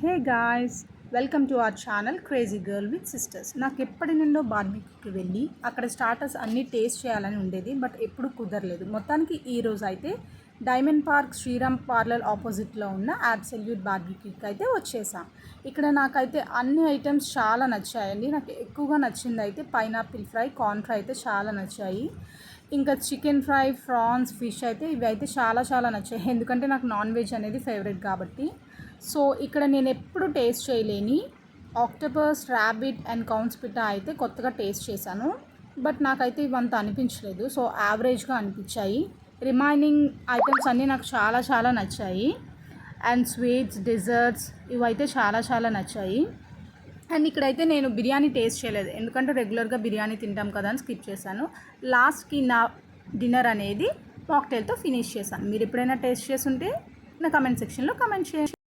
Hey guys, welcome to our channel crazy girl with sisters. నాకు ఎప్పటి నుండో బార్బీక్యూకి వెళ్ళి అక్కడ స్టార్టర్స్ అన్నీ టేస్ట్ చేయాలని ఉండేది, బట్ ఎప్పుడు కుదరలేదు. మొత్తానికి ఈరోజు అయితే డైమండ్ పార్క్ శ్రీరామ్ పార్లర్ ఆపోజిట్లో ఉన్న అబ్సల్యూట్ బార్బీక్యూకి అయితే వచ్చేసాం. ఇక్కడ నాకైతే అన్ని ఐటమ్స్ చాలా నచ్చాయండి. నాకు ఎక్కువగా నచ్చింది అయితే పైనాపిల్ ఫ్రై, కార్న్ ఫ్రై అయితే చాలా నచ్చాయి. ఇంకా చికెన్ ఫ్రై, ప్రాన్స్, ఫిష్ అయితే ఇవి అయితే చాలా నచ్చాయి, ఎందుకంటే నాకు నాన్ వెజ్ అనేది ఫేవరెట్ కాబట్టి. సో ఇక్కడ నేను ఎప్పుడు టేస్ట్ చేయలేని ఆక్టోపస్, ర్యాబిట్ అండ్ కౌన్స్ పిట్టా అయితే కొత్తగా టేస్ట్ చేశాను, బట్ నాకైతే ఇవంతా అనిపించలేదు. సో యావరేజ్గా అనిపించాయి. రిమైనింగ్ ఐటమ్స్ అన్నీ నాకు చాలా నచ్చాయి. అండ్ స్వీట్స్, డెజర్ట్స్ ఇవైతే చాలా నచ్చాయి. అండ్ ఇక్కడైతే నేను బిర్యానీ టేస్ట్ చేయలేదు, ఎందుకంటే రెగ్యులర్గా బిర్యానీ తింటాం కదా అని స్కిప్ చేశాను. లాస్ట్కి నా డిన్నర్ అనేది మాక్టైల్తో ఫినిష్ చేశాను. మీరు ఎప్పుడైనా టేస్ట్ చేసి ఉంటే నా కమెంట్ సెక్షన్లో కమెంట్ చేయండి.